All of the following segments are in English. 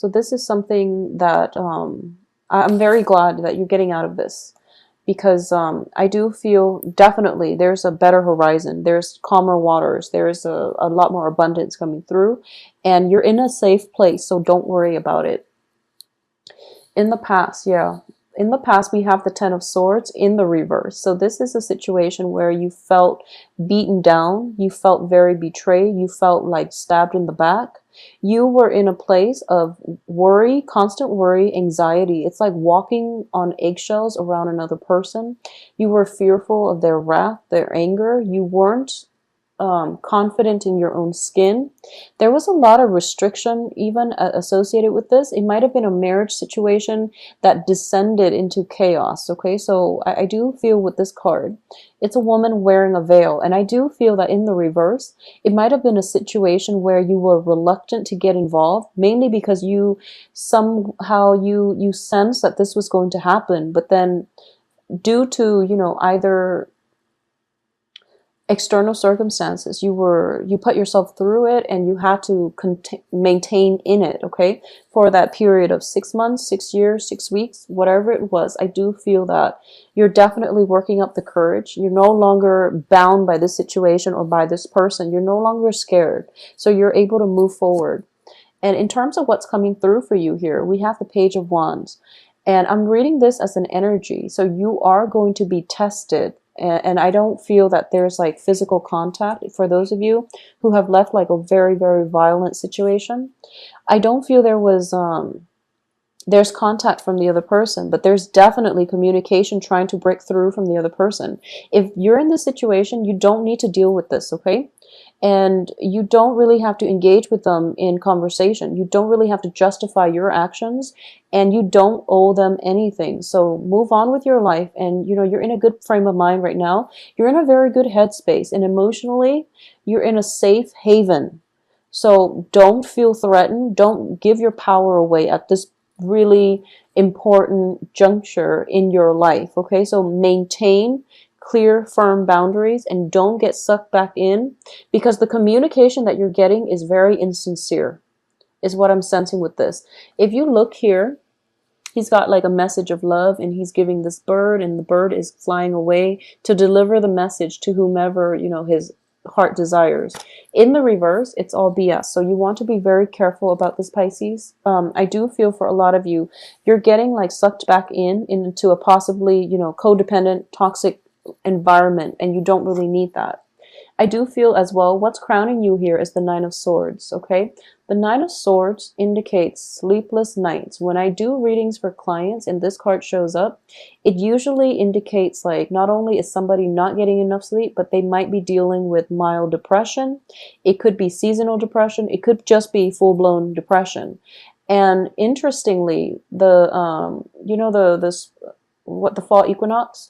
So this is something that I'm very glad that you're getting out of this, because I do feel definitely there's a better horizon. There's calmer waters. There's a lot more abundance coming through, and you're in a safe place. So don't worry about it. In the past, yeah. In the past, we have the Ten of Swords in the reverse. So this is a situation where you felt beaten down, you felt very betrayed, you felt like stabbed in the back. You were in a place of worry, constant worry, anxiety. It's like walking on eggshells around another person. You were fearful of their wrath, their anger. You weren't confident in your own skin. There was a lot of restriction even associated with this. It might have been a marriage situation that descended into chaos. Okay, so I do feel with this card, it's a woman wearing a veil. And I do feel that in the reverse, it might have been a situation where you were reluctant to get involved, mainly because you somehow you sense that this was going to happen. But then due to, either external circumstances, you put yourself through it, and you had to maintain in it, okay, for that period of 6 months, 6 years, 6 weeks, whatever it was. I do feel that you're definitely working up the courage. You're no longer bound by this situation or by this person. You're no longer scared, so you're able to move forward. And in terms of what's coming through for you here, we have the Page of Wands, and I'm reading this as an energy. So you are going to be tested, and I don't feel that there's like physical contact for those of you who have left like a very, very violent situation. I don't feel there's contact from the other person, but there's definitely communication trying to break through from the other person. If you're in this situation, you don't need to deal with this, okay? And you don't really have to engage with them in conversation. You don't really have to justify your actions, and you don't owe them anything. So move on with your life, and you're in a good frame of mind right now. You're in a very good headspace, and emotionally, you're in a safe haven. So don't feel threatened. Don't give your power away at this really important juncture in your life, okay? So maintain clear, firm boundaries, and don't get sucked back in, because the communication that you're getting is very insincere, is what I'm sensing with this. If you look here, he's got like a message of love, and he's giving this bird, and the bird is flying away to deliver the message to whomever, his heart desires. In the reverse, it's all BS. So you want to be very careful about this, Pisces. I do feel for a lot of you, you're getting like sucked back into a possibly, codependent, toxic environment, and you don't really need that. I do feel as well, what's crowning you here is the Nine of Swords, okay? The Nine of Swords indicates sleepless nights. When I do readings for clients and this card shows up, it usually indicates like not only is somebody not getting enough sleep, but they might be dealing with mild depression. It could be seasonal depression. It could just be full-blown depression. And interestingly, the fall equinox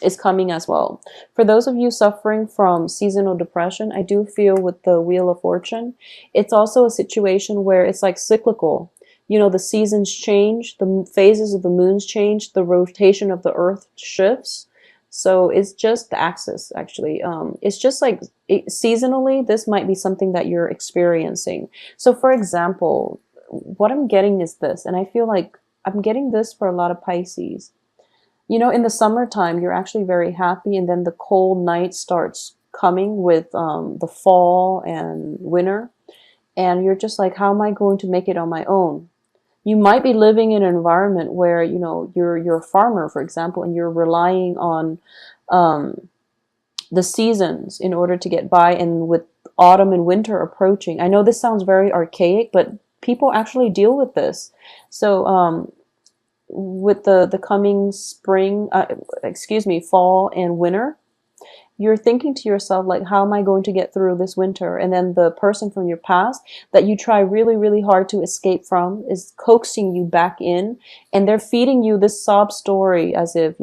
is coming as well. For those of you suffering from seasonal depression, I do feel with the Wheel of Fortune, it's also a situation where it's like cyclical. The seasons change, the phases of the moons change, the rotation of the earth shifts. So it's just the axis, actually. It's just like seasonally, this might be something that you're experiencing. So for example, what I'm getting is this, and I feel like I'm getting this for a lot of Pisces. In the summertime, you're actually very happy, and then the cold night starts coming with the fall and winter, and you're just like, how am I going to make it on my own? You might be living in an environment where, you're a farmer, for example, and you're relying on the seasons in order to get by, and with autumn and winter approaching. I know this sounds very archaic, but people actually deal with this. So, with the coming fall and winter, you're thinking to yourself, like, how am I going to get through this winter? And then the person from your past that you try really, really hard to escape from is coaxing you back in, and they're feeding you this sob story as if,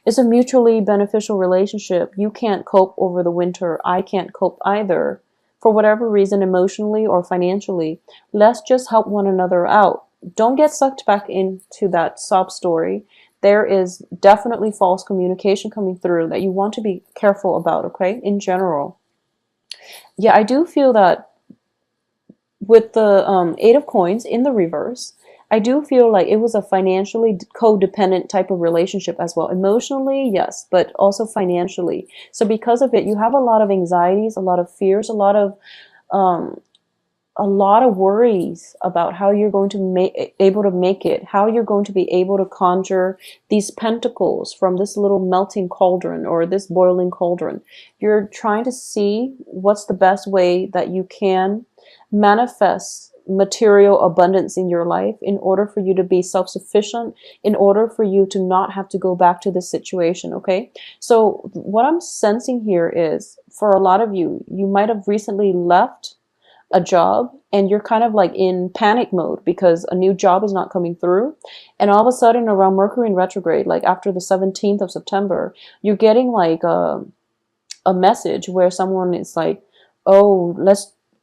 it's a mutually beneficial relationship. You can't cope over the winter. I can't cope either. For whatever reason, emotionally or financially, let's just help one another out. Don't get sucked back into that sob story. There is definitely false communication coming through that you want to be careful about, okay, in general. Yeah, I do feel that with the Eight of Coins in the reverse, I do feel like it was a financially codependent type of relationship as well. Emotionally, yes, but also financially. So because of it, you have a lot of anxieties, a lot of fears, um, a lot of worries about how you're going to able to make it, how you're going to be able to conjure these pentacles from this little melting cauldron or this boiling cauldron. You're trying to see what's the best way that you can manifest material abundance in your life in order for you to be self-sufficient, in order for you to not have to go back to this situation. Okay, so what I'm sensing here is, for a lot of you, you might have recently left a job and you're kind of like in panic mode because a new job is not coming through, and all of a sudden around Mercury in retrograde, like after the 17th of September, you're getting like a message where someone is like, oh,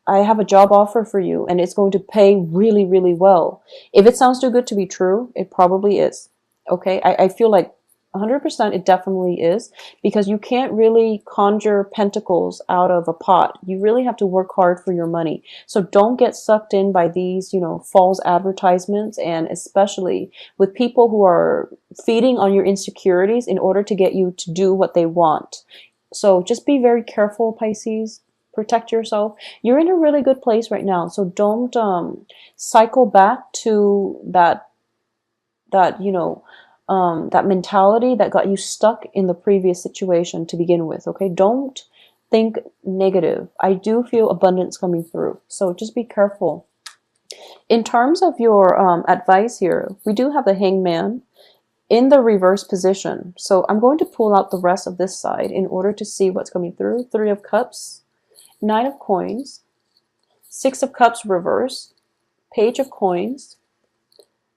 I have a job offer for you and it's going to pay really, really well. If it sounds too good to be true, it probably is. Okay, I feel like 100% it definitely is, because you can't really conjure pentacles out of a pot. You really have to work hard for your money. So don't get sucked in by these, false advertisements, and especially with people who are feeding on your insecurities in order to get you to do what they want. So just be very careful, Pisces. Protect yourself. You're in a really good place right now. So don't cycle back to that that mentality that got you stuck in the previous situation to begin with. Okay, don't think negative. I do feel abundance coming through, so just be careful. In terms of your advice here, we do have the Hangman in the reverse position. So I'm going to pull out the rest of this side in order to see what's coming through. Three of Cups, Nine of Coins, Six of Cups reverse, Page of Coins,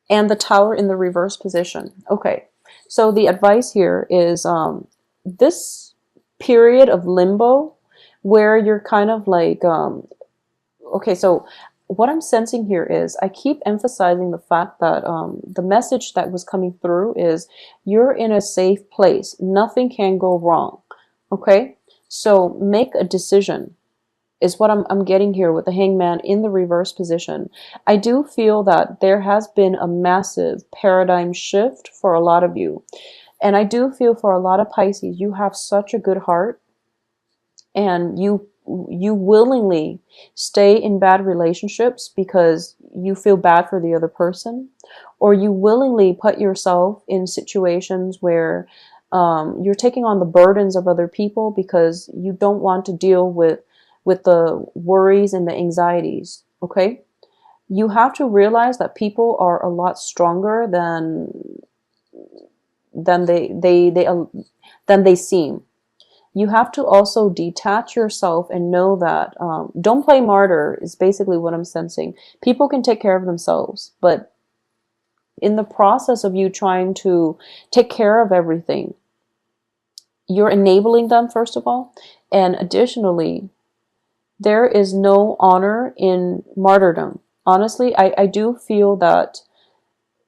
and the Tower in the reverse position. Okay, so the advice here is this period of limbo where you're kind of like, okay, so what I'm sensing here is, I keep emphasizing the fact that the message that was coming through is you're in a safe place. Nothing can go wrong. Okay, so make a decision is what I'm getting here with the Hangman in the reverse position. I do feel that there has been a massive paradigm shift for a lot of you. And I do feel for a lot of Pisces, you have such a good heart, and you willingly stay in bad relationships because you feel bad for the other person, or you willingly put yourself in situations where you're taking on the burdens of other people because you don't want to deal with the worries and the anxieties. Okay, you have to realize that people are a lot stronger than they seem. You have to also detach yourself and know that don't play martyr is basically what I'm sensing. People can take care of themselves, but in the process of you trying to take care of everything, you're enabling them, first of all, and additionally, there is no honor in martyrdom. Honestly, I do feel that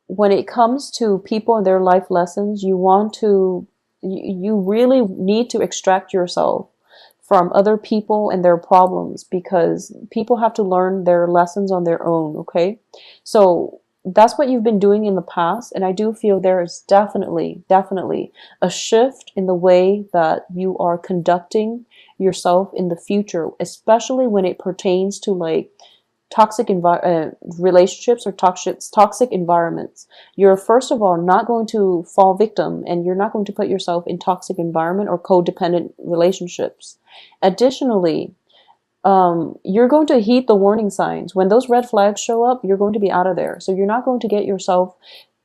when it comes to people and their life lessons, you really need to extract yourself from other people and their problems, because people have to learn their lessons on their own. Okay, so that's what you've been doing in the past, and I do feel there is definitely a shift in the way that you are conducting yourself in the future, especially when it pertains to like toxic relationships or toxic environments. You're first of all not going to fall victim, and you're not going to put yourself in toxic environment or codependent relationships. Additionally, you're going to heed the warning signs. When those red flags show up, you're going to be out of there. So you're not going to get yourself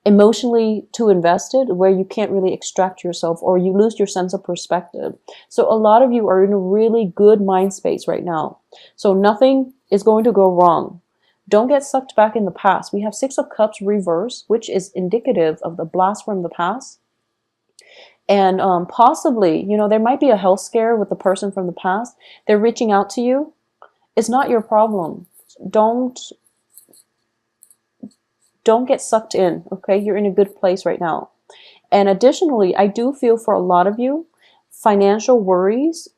emotionally too invested where you can't really extract yourself, or you lose your sense of perspective. So a lot of you are in a really good mind space right now. So nothing is going to go wrong. Don't get sucked back in the past. We have Six of Cups reverse, which is indicative of the blast from the past. And possibly, there might be a health scare with the person from the past. They're reaching out to you. It's not your problem. Don't get sucked in, okay? You're in a good place right now. And additionally, I do feel for a lot of you, financial worries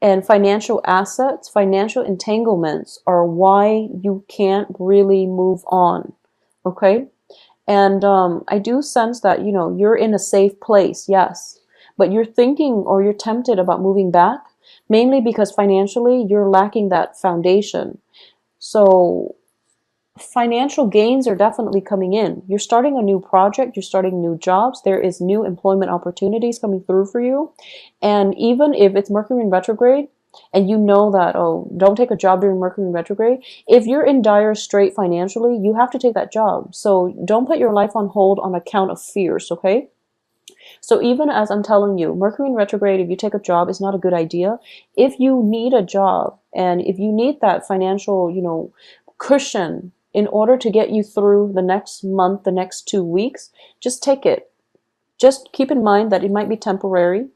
And financial assets, financial entanglements are why you can't really move on. Okay? And I do sense that, you know, you're in a safe place, yes, but you're thinking or you're tempted about moving back, mainly because financially you're lacking that foundation. So financial gains are definitely coming in. You're starting a new project, you're starting new jobs, there is new employment opportunities coming through for you. And even if it's Mercury in retrograde, and you know that, oh, don't take a job during Mercury in retrograde, if you're in dire strait financially, you have to take that job. So don't put your life on hold on account of fears, okay? So even as I'm telling you, Mercury in retrograde, if you take a job, is not a good idea. If you need a job and if you need that financial, you know, cushion in order to get you through the next month, the next 2 weeks, just take it. Just keep in mind that it might be temporary.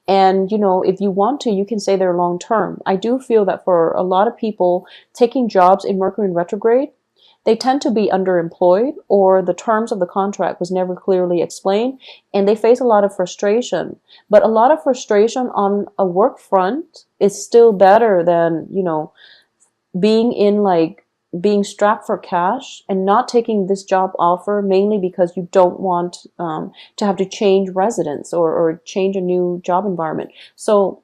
And, you know, if you want to, you can stay there long term. I do feel that for a lot of people taking jobs in Mercury in retrograde, they tend to be underemployed or the terms of the contract was never clearly explained and they face a lot of frustration. But a lot of frustration on a work front is still better than, you know, being in like being strapped for cash and not taking this job offer mainly because you don't want to have to change residence or change a new job environment. So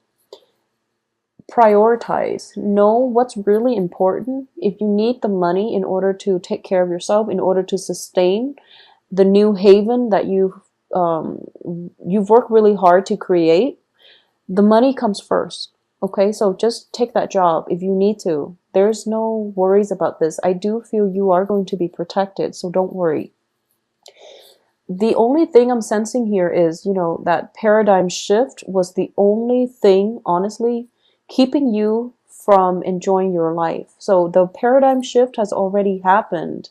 prioritize, know what's really important. If you need the money in order to take care of yourself, in order to sustain the new haven that you've worked really hard to create, the money comes first. Okay, so just take that job if you need to. There's no worries about this. I do feel you are going to be protected, so don't worry. The only thing I'm sensing here is, you know, that paradigm shift was the only thing, honestly, keeping you from enjoying your life. So the paradigm shift has already happened.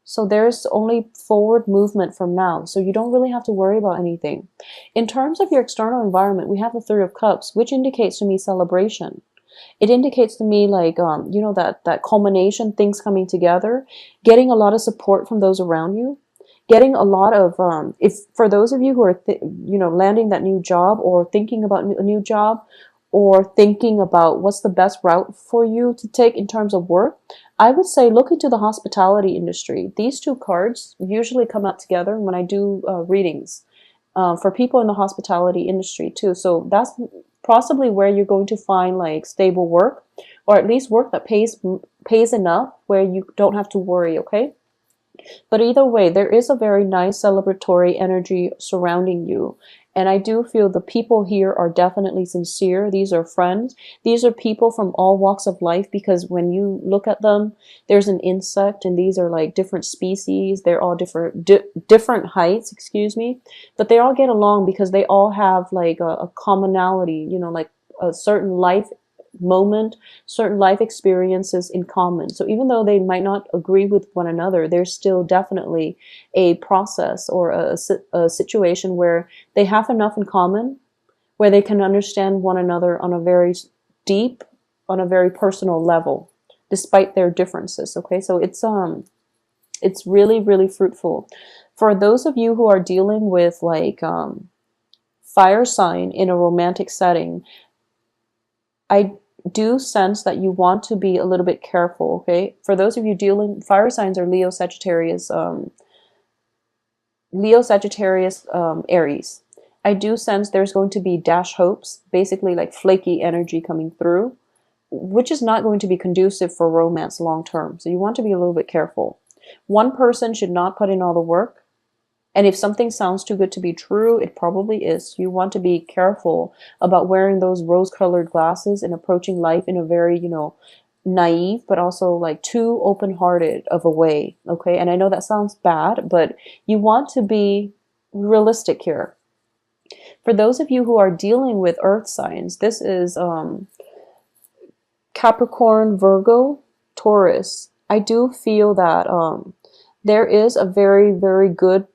So there's only forward movement from now. So you don't really have to worry about anything. In terms of your external environment, we have the Three of Cups, which indicates to me celebration. It indicates to me like, you know, that culmination, things coming together, getting a lot of support from those around you, getting a lot of, if for those of you who are, you know, landing that new job or thinking about a new job or thinking about what's the best route for you to take in terms of work, I would say look into the hospitality industry. These two cards usually come out together when I do readings for people in the hospitality industry too. So that's possibly where you're going to find like stable work, or at least work that pays enough where you don't have to worry, okay? But either way, there is a very nice celebratory energy surrounding you. And I do feel the people here are definitely sincere. These are friends. These are people from all walks of life, because when you look at them, there's an insect and these are like different species. They're all different heights, excuse me. But they all get along because they all have like a commonality, you know, like a certain life moment, certain life experiences in common. So even though they might not agree with one another, there's still definitely a process or a situation where they have enough in common where they can understand one another on a very deep, on a very personal level, despite their differences. Okay, so it's really, really fruitful. For those of you who are dealing with like fire sign in a romantic setting, I do sense that you want to be a little bit careful, okay? For those of you dealing, fire signs are Leo, Sagittarius, Aries. I do sense there's going to be dash hopes, basically like flaky energy coming through, which is not going to be conducive for romance long term. So you want to be a little bit careful. One person should not put in all the work. And if something sounds too good to be true, it probably is. You want to be careful about wearing those rose-colored glasses and approaching life in a very, you know, naive, but also like too open-hearted of a way, okay? And I know that sounds bad, but you want to be realistic here. For those of you who are dealing with earth signs, this is Capricorn, Virgo, Taurus. I do feel that there is a very, very good,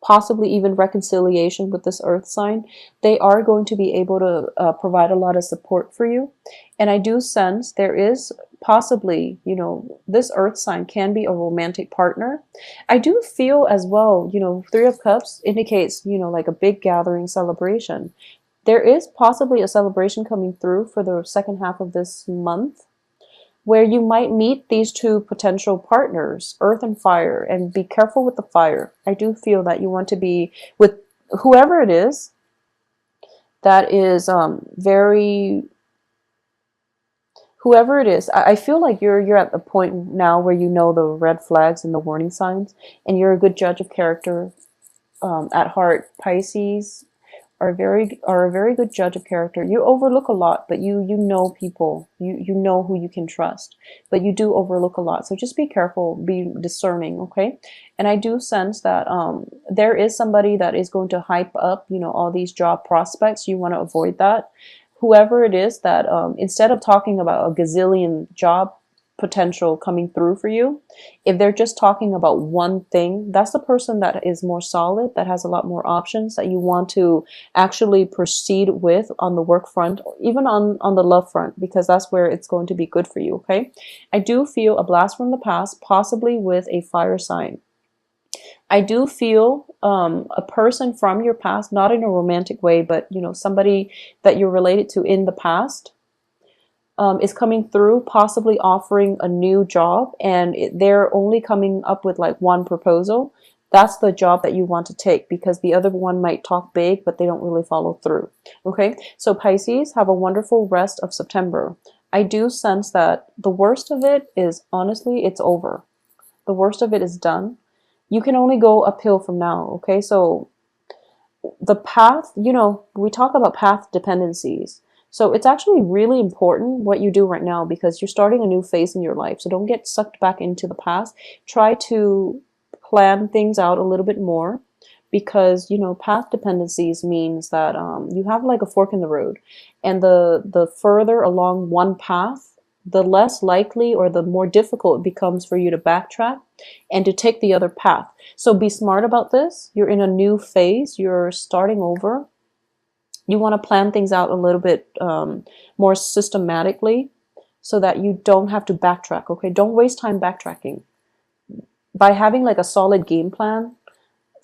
possibly even reconciliation with this earth sign. They are going to be able to provide a lot of support for you. And I do sense there is possibly, you know, this earth sign can be a romantic partner. I do feel as well, you know, Three of Cups indicates, you know, like a big gathering celebration. There is possibly a celebration coming through for the second half of this month where you might meet these two potential partners, earth and fire, and be careful with the fire. I do feel that you want to be with whoever it is that is very whoever it is. I feel like you're at the point now where you know the red flags and the warning signs, and you're a good judge of character at heart. Pisces are a very good judge of character. You overlook a lot, but you know people. You know who you can trust, but you do overlook a lot. So just be careful, be discerning, okay? And I do sense that there is somebody that is going to hype up, you know, all these job prospects. You want to avoid that. Whoever it is that instead of talking about a gazillion job potential coming through for you, if they're just talking about one thing, that's the person that is more solid, that has a lot more options, that you want to actually proceed with on the work front, or even on the love front, because that's where it's going to be good for you, okay? I do feel a blast from the past, possibly with a fire sign. I do feel a person from your past, not in a romantic way, but you know, somebody that you're related to in the past, is coming through, possibly offering a new job, and they're only coming up with like one proposal. That's the job that you want to take, because the other one might talk big, but they don't really follow through. Okay, so Pisces, have a wonderful rest of September. I do sense that the worst of it is, honestly, it's over. The worst of it is done. You can only go uphill from now. Okay, so the path, you know, we talk about path dependencies. So it's actually really important what you do right now, because you're starting a new phase in your life. So don't get sucked back into the past. Try to plan things out a little bit more, because, you know, path dependencies means that you have like a fork in the road. And the further along one path, the less likely or the more difficult it becomes for you to backtrack and to take the other path. So be smart about this. You're in a new phase. You're starting over. You want to plan things out a little bit more systematically, so that you don't have to backtrack, okay? Don't waste time backtracking. By having like a solid game plan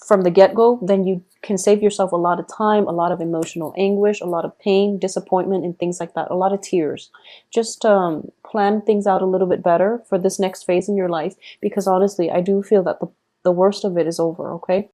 from the get-go, then you can save yourself a lot of time, a lot of emotional anguish, a lot of pain, disappointment, and things like that, a lot of tears. Just plan things out a little bit better for this next phase in your life, because honestly, I do feel that the worst of it is over, okay?